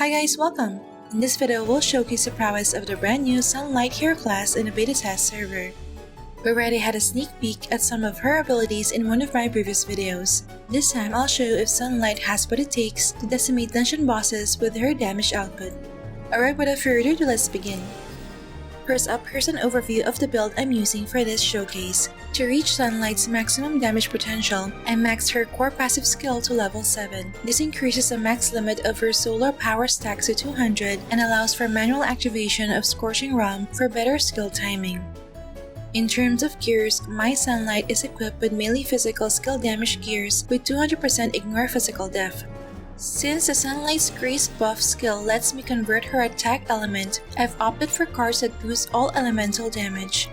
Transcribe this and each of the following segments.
Hi guys, welcome! In this video, we'll showcase the prowess of the brand new Sunlight hero class in a beta test server. We already had a sneak peek at some of her abilities in one of my previous videos. This time, I'll show you if Sunlight has what it takes to decimate dungeon bosses with her damage output. Alright, without further ado, let's begin. First up, here's an overview of the build I'm using for this showcase. To reach Sunlight's maximum damage potential, I maxed her core passive skill to level 7. This increases the max limit of her solar power stacks to 200 and allows for manual activation of Scorching Realm for better skill timing. In terms of gears, my Sunlight is equipped with melee physical skill damage gears with 200% ignore physical def. Since the Sunlight's Grace buff skill lets me convert her attack element, I've opted for cards that boost all elemental damage.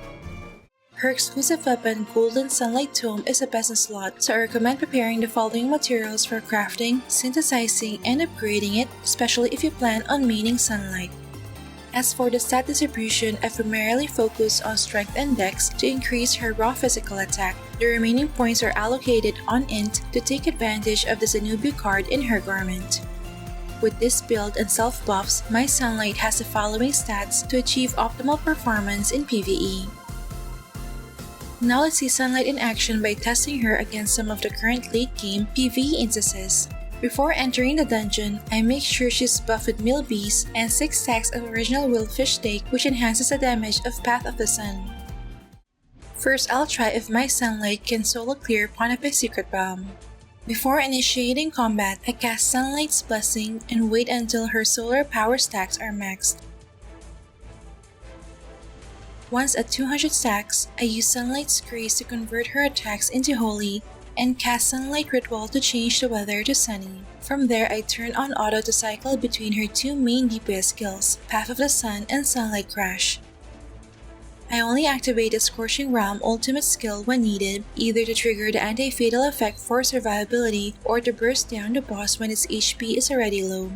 Her exclusive weapon, Golden Sunlight Tome, is the best in slot, so I recommend preparing the following materials for crafting, synthesizing, and upgrading it, especially if you plan on maining Sunlight. As for the stat distribution, I primarily focus on strength and dex to increase her raw physical attack. The remaining points are allocated on int to take advantage of the Zenobia card in her garment. With this build and self-buffs, my Sunlight has the following stats to achieve optimal performance in PVE. Now let's see Sunlight in action by testing her against some of the current late-game PVE instances. Before entering the dungeon, I make sure she's buffed with Mill Beast and 6 stacks of original Willfish Steak, which enhances the damage of Path of the Sun. First, I'll try if my Sunlight can solo clear Ponepes Secret Realm. Before initiating combat, I cast Sunlight's Blessing and wait until her solar power stacks are maxed. Once at 200 stacks, I use Sunlight's Grace to convert her attacks into Holy, and cast Sunlight Ritual to change the weather to sunny. From there, I turn on auto to cycle between her two main DPS skills, Path of the Sun and Sunlight Crash. I only activate the Scorching Realm ultimate skill when needed, either to trigger the anti-fatal effect for survivability or to burst down the boss when its HP is already low.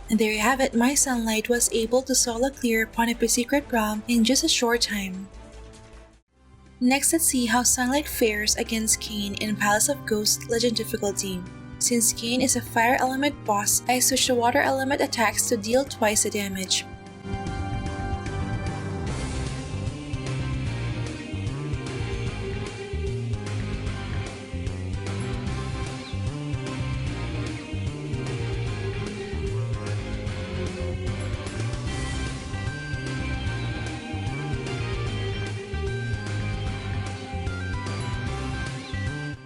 And there you have it, my Sunlight was able to solo clear Ponepes Secret Realm in just a short time. Next, let's see how Sunlight fares against Kain in Palace of Ghosts Legend difficulty. Since Kain is a fire element boss, I switch the water element attacks to deal twice the damage.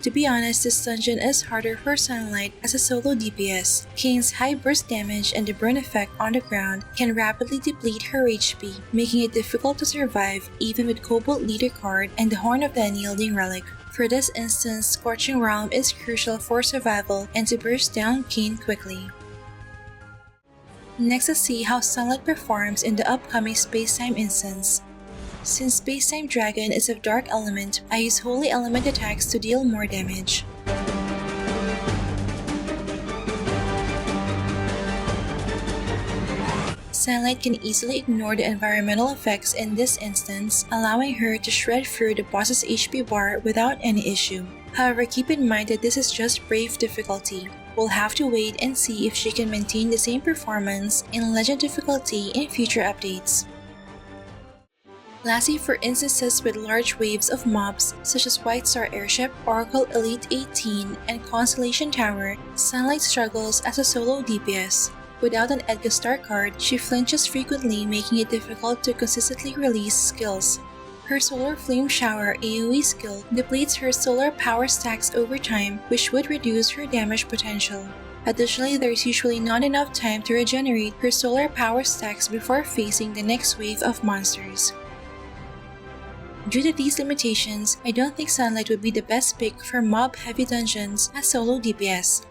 To be honest, this dungeon is harder for Sunlight as a solo DPS. Kain's high burst damage and the burn effect on the ground can rapidly deplete her HP, making it difficult to survive even with Cobalt Leader card and the Horn of the Unyielding relic. For this instance, Scorching Realm is crucial for survival and to burst down Kain quickly. Next, let's see how Sunlight performs in the upcoming Spacetime instance. Since Spacetime Dragon is of Dark Element, I use Holy Element attacks to deal more damage. Sunlight can easily ignore the environmental effects in this instance, allowing her to shred through the boss's HP bar without any issue. However, keep in mind that this is just Brave difficulty. We'll have to wait and see if she can maintain the same performance in Legend difficulty in future updates. Lastly, for instances with large waves of mobs such as White Star Airship, Oracle Elite 18, and Constellation Tower, Sunlight struggles as a solo DPS. Without an Edgar Star card, she flinches frequently, making it difficult to consistently release skills. Her Solar Flame Shower AoE skill depletes her solar power stacks over time, which would reduce her damage potential. Additionally, there is usually not enough time to regenerate her solar power stacks before facing the next wave of monsters. Due to these limitations, I don't think Sunlight would be the best pick for mob-heavy dungeons as solo DPS.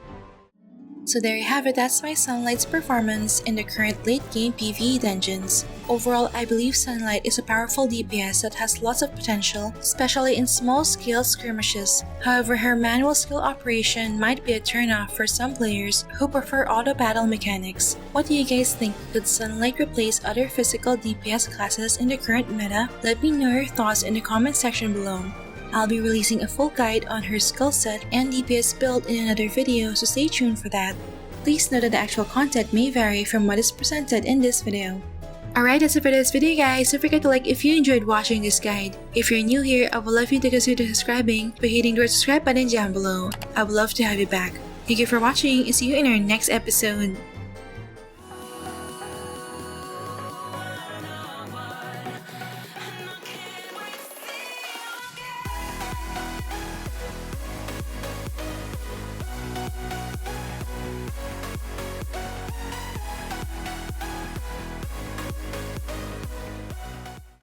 So there you have it, that's my Sunlight's performance in the current late-game PvE dungeons. Overall, I believe Sunlight is a powerful DPS that has lots of potential, especially in small-scale skirmishes. However, her manual skill operation might be a turn-off for some players who prefer auto-battle mechanics. What do you guys think? Could Sunlight replace other physical DPS classes in the current meta? Let me know your thoughts in the comment section below. I'll be releasing a full guide on her skill set and DPS build in another video, so stay tuned for that. Please note that the actual content may vary from what is presented in this video. Alright, that's it for this video guys. Don't forget to like if you enjoyed watching this guide. If you're new here, I would love you to consider subscribing by hitting the red subscribe button down below. I would love to have you back. Thank you for watching and see you in our next episode.